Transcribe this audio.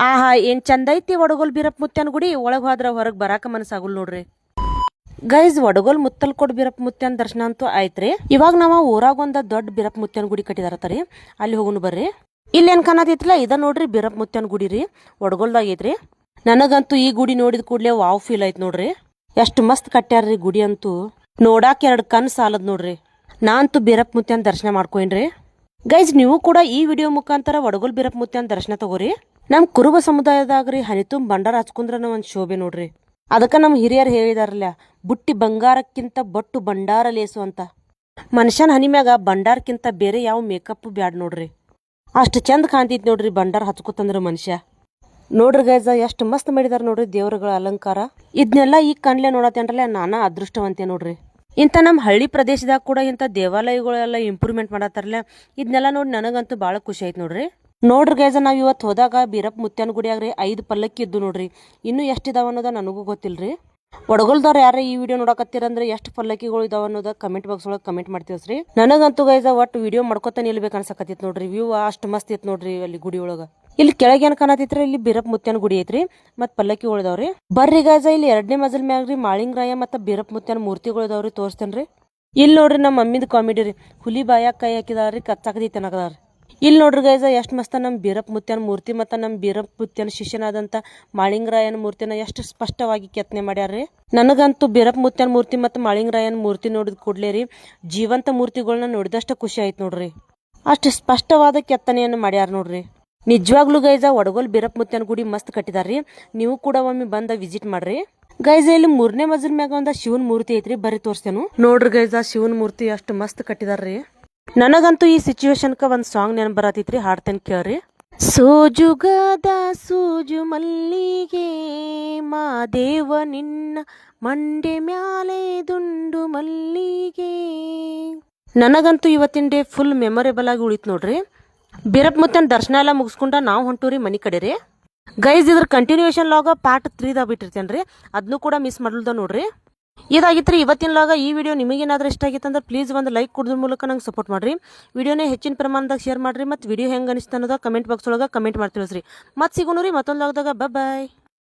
ಆಹಾ ಏನ್ ಚಂದ ಐತಿ ವಡಗೋಲ್ ಬೀರಪ್ಪ ಮುತ್ಯನ ಗುಡಿ. ಒಳಗ್ ಹೋದ್ರ ಹೊರಗ್ ಬರಾಕ ಮನಸ್ಸಾಗುಲ್ ನೋಡ್ರಿ ಗೈಸ್. ವಡಗೋಲ್ ಮುತ್ತಲ್ಕೋಡ್ ಬೀರಪ್ಪ ಮುತ್ಯನ ದರ್ಶನ ಅಂತೂ ಆಯ್ತ್ರಿ. ಇವಾಗ ನಾವ ಊರಾಗ ಒಂದ ದೊಡ್ಡ ಬೀರಪ್ಪ ಮುತ್ಯನ ಗುಡಿ ಕಟ್ಟಿದಾರತ್ತರಿ, ಅಲ್ಲಿ ಹೋಗುನು ಬರ್ರಿ. ಇಲ್ಲಿ ಏನ್ ಕಾಣತಿತ್ಲ ಇದ ನೋಡ್ರಿ ಬೀರಪ್ಪ ಮುತ್ಯನ ಗುಡಿ ರೀ, ವಡಗೋಲ್ದಾಗ ಐತ್ರಿ. ನನಗಂತೂ ಈ ಗುಡಿ ನೋಡಿದ ಕೂಡ್ಲೆ ವಾವ್ ಫೀಲ್ ಆಯ್ತು ನೋಡ್ರಿ. ಎಷ್ಟ್ ಮಸ್ತ್ ಕಟ್ಟ್ಯಾರ್ರಿ ಗುಡಿ ಅಂತೂ, ನೋಡಾಕ 2 ಕಣ್ ಸಾಲದ್ ನೋಡ್ರಿ. ನಾ ಅಂತೂ ಬೀರಪ್ಪ ಮುತ್ಯನ ದರ್ಶನ ಮಾಡ್ಕೊಂಡ್ರಿ ಗೈಸ್. ನೀವು ಕೂಡ ಈ ವಿಡಿಯೋ ಮುಖಾಂತರ ವಡಗೋಲ್ ಬೀರಪ್ಪ ಮುತ್ಯನ ದರ್ಶನ ತಗೋರಿ. ನಮ್ ಕುರುಬ ಸಮುದಾಯದಾಗ್ರಿ ಹನಿತುಂಬ ಭಂಡಾರ ಹಚ್ಕೊಂಡ್ರನ ಒಂದ್ ಶೋಭೆ ನೋಡ್ರಿ. ಅದಕ್ಕ ನಮ್ ಹಿರಿಯರ್ ಹೇಳಿದಾರಲ್ಲ, ಬುಟ್ಟಿ ಬಂಗಾರಕ್ಕಿಂತ ಬೊಟ್ಟು ಭಂಡಾರ ಲೇಸು ಅಂತ. ಮನುಷ್ಯನ ಹನಿ ಮ್ಯಾಗ ಭಂಡಾರಕ್ಕಿಂತ ಬೇರೆ ಯಾವ ಮೇಕಪ್ ಬ್ಯಾಡ್ ನೋಡ್ರಿ. ಅಷ್ಟ್ ಚಂದ ಕಾಣ್ತೈತಿ ನೋಡ್ರಿ ಭಂಡಾರ ಹಚ್ಕೋತಂದ್ರ ಮನುಷ್ಯ. ನೋಡ್ರಿ ಗೈಸ ಎಷ್ಟ್ ಮಸ್ತ್ ಮಾಡಿದಾರ ನೋಡ್ರಿ ದೇವ್ರಗಳ ಅಲಂಕಾರ. ಇದನ್ನೆಲ್ಲ ಈಗ ಕಣ್ಲೆ ನೋಡತ್ತೇನ್ರಲ್ಲ ನಾನಾ ಅದೃಷ್ಟವಂತೆ ನೋಡ್ರಿ. ಇಂಥ ನಮ್ ಹಳ್ಳಿ ಪ್ರದೇಶದಾಗ ಕೂಡ ಇಂಥ ದೇವಾಲಯಗಳೆಲ್ಲ ಇಂಪ್ರೂವ್ಮೆಂಟ್ ಮಾಡತ್ತಾರಲ್ಲ, ಇದನ್ನೆಲ್ಲ ನೋಡಿ ನನಗಂತೂ ಬಾಳ ಖುಷಿ ಆಯ್ತು ನೋಡ್ರಿ. ನೋಡ್ರಿ ಗೈಸ ನಾವ್ ಇವತ್ತು ಹೋದಾಗ ಬೀರಪ್ಪ ಮುತ್ಯನ ಗುಡಿಯಾಗ್ರಿ 5 ಪಲ್ಲಕ್ಕಿ ಇದ್ದು ನೋಡ್ರಿ. ಇನ್ನು ಎಷ್ಟಿದಾವ ಅನ್ನೋದ ನನಗೂ ಗೊತ್ತಿಲ್ರಿ. ವಡಗೋಲ್ದವ್ರು ಯಾರ ಈ ವಿಡಿಯೋ ನೋಡಕತ್ತೀರಂದ್ರೆ ಎಷ್ಟು ಪಲ್ಲಕ್ಕಿಗಳು ಇದಾವ ಅನ್ನೋದ ಕಮೆಂಟ್ ಬಾಕ್ಸ್ ಒಳಗೆ ಕಮೆಂಟ್ ಮಾಡ್ತೀವ್ರಿ. ನನಗಂತೂ ಗೈಸ ಒಟ್ಟು ವಿಡಿಯೋ ಮಾಡ್ಕೊತ ನಿಲ್ಬೇಕು ಅನ್ಸಕತ್ತಿತ್ ನೋಡ್ರಿ. ವ್ಯೂ ಅಷ್ಟು ಮಸ್ತ್ ಇತ್ತು ನೋಡ್ರಿ ಅಲ್ಲಿ ಗುಡಿ ಒಳಗ. ಇಲ್ಲಿ ಕೆಳಗೆ ಏನ್ ಕಾಣತಿತ್ರಿ, ಇಲ್ಲಿ ಬೀರಪ್ಪ ಮುತ್ಯನ ಗುಡಿ ಐತ್ರಿ, ಮತ್ ಪಲ್ಲಕ್ಕಿ ಉಳಿದವ್ರಿ. ಬರ್ರಿ ಗೈಸ ಇಲ್ಲಿ 2ನೇ ಮಜಲ್ ಮ್ಯಾಗ್ರಿ ಮಾಳಿಂಗರಾಯ ಮತ್ತ ಬೀರಪ್ಪ ಮುತ್ಯನ ಮೂರ್ತಿಗಳು ಇದಾವ್ರಿ, ತೋರಿಸ್ತೇನ್ರಿ. ಇಲ್ಲಿ ನೋಡ್ರಿ ನಮ್ಮ ಮಮ್ಮಿದ ಕಾಮಿಡಿ ರೀ, ಹುಲಿ ಬಾಯಾಗ ಕೈ ಹಾಕಿದಾರ್ರಿ ಕಚ್ಚಾಕದಿ ತೆನಕದಾರ್ರಿ. ಇಲ್ಲಿ ನೋಡ್ರಿ ಗೈಸ ಎಷ್ಟ್ ಮಸ್ತ ನಮ್ ಬೀರಪ್ಪ ಮುತ್ಯನ ಮೂರ್ತಿ ಮತ್ತ ನಮ್ ಬೀರಪ್ಪ ಮುತ್ಯನ ಶಿಷ್ಯನಾದಂತ ಮಾಳಿಂಗರಾಯನ ಮೂರ್ತಿನ ಎಷ್ಟು ಸ್ಪಷ್ಟವಾಗಿ ಕೆತ್ತನೆ ಮಾಡ್ಯಾರ್ರಿ. ನನಗಂತೂ ಬೀರಪ್ಪ ಮುತ್ಯನ ಮೂರ್ತಿ ಮತ್ತ ಮಾಳಿಂಗರಾಯನ ಮೂರ್ತಿ ನೋಡಿದ್ ಕೂಡ್ಲೇ ರೀ ಜೀವಂತ ಮೂರ್ತಿಗಳನ್ನ ನೋಡಿದಷ್ಟ ಖುಷಿ ಆಯ್ತು ನೋಡ್ರಿ. ಅಷ್ಟು ಸ್ಪಷ್ಟವಾದ ಕೆತ್ತನೆಯನ್ನು ಮಾಡ್ಯಾರ ನೋಡ್ರಿ. ನಿಜವಾಗ್ಲೂ ಗೈಸ ವಡಗೋಲ್ ಬೀರಪ್ಪ ಮುತ್ಯನ ಗುಡಿ ಮಸ್ತ್ ಕಟ್ಟಿದಾರ್ರಿ. ನೀವು ಕೂಡ ಒಮ್ಮೆ ಬಂದ ವಿಸಿಟ್ ಮಾಡ್ರಿ ಗೈಸ. ಇಲ್ಲಿ 3ನೇ ಮಜಲ್ ಮ್ಯಾಗ ಒಂದ ಶಿವನ್ ಮೂರ್ತಿ ಐತ್ರಿ, ಬರ್ರಿ ತೋರ್ಸ್ತೇನು. ನೋಡ್ರಿ ಗೈಸ ಶಿವನ್ ಮೂರ್ತಿ ಅಷ್ಟು ಮಸ್ತ್ ಕಟ್ಟಿದಾರ್ರಿ. ನನಗಂತೂ ಈ ಸಿಚುವೇಶನ್ಕ ಒಂದ್ ಸಾಂಗ್ ನೆನಪು ಬರತೈತ್ರಿ, ಹಾಡ್ತೇನೆ ಕೇಳ್ರಿ. ಸೋಜುಗದ ಸೂಜು ಮಲ್ಲಿಗೆ ಮಾದೇವ ನಿನ್ನ ಮಂಡೆ ಮ್ಯಾಲೆ ದುಂಡು ಮಲ್ಲಿಗೆ. ನನಗಂತೂ ಇವತ್ತಿನ ಡೇ ಫುಲ್ ಮೆಮೊರೇಬಲ್ ಆಗಿ ಉಳಿತ್ ನೋಡ್ರಿ. ಬೀರಪ್ಪ ಮುತ್ಯನ ದರ್ಶನ ಎಲ್ಲ ಮುಗಿಸ್ಕೊಂಡ ನಾವು ಹೊಂಟೂರಿ ಮನಿ ಕಡೆ ರೀ ಗೈಸ್. ಇದ್ರ ಕಂಟಿನ್ಯೂಷನ್ ಲಾಗ ಪಾರ್ಟ್ 3 ಬಿಟ್ಟಿರ್ತೇನ್ರಿ, ಅದನ್ನು ಕೂಡ ಮಿಸ್ ಮಾಡಲ್ದ ನೋಡ್ರಿ. ಇದಾಗಿತ್ರಿ ಇವತ್ತಿನ ಲಾಗ. ಈ ವಿಡಿಯೋ ನಿಮಗೇನಾದ್ರೂ ಇಷ್ಟ ಆಗಿತ್ತಂದ್ರೆ ಪ್ಲೀಸ್ ಒಂದು ಲೈಕ್ ಕೊಡೋದ್ರ ಮೂಲಕ ನಂಗೆ ಸಪೋರ್ಟ್ ಮಾಡ್ರಿ. ವಿಡಿಯೋನೇ ಹೆಚ್ಚಿನ ಪ್ರಮಾಣದಾಗ ಶೇರ್ ಮಾಡ್ರಿ. ಮತ್ತು ವಿಡಿಯೋ ಹೆಂಗೆ ಅನಿಸ್ತು ಅನ್ನೋದ ಕಮೆಂಟ್ ಬಾಕ್ಸ್ ಒಳಗೆ ಕಮೆಂಟ್ ಮಾಡಿ ತಿಳಿಸ್ರಿ. ಮತ್ತೆ ಸಿಗೋಣ ರೀ ಮತ್ತೊಂದು ಲಾಗದಾಗ. ಬಾಯ್.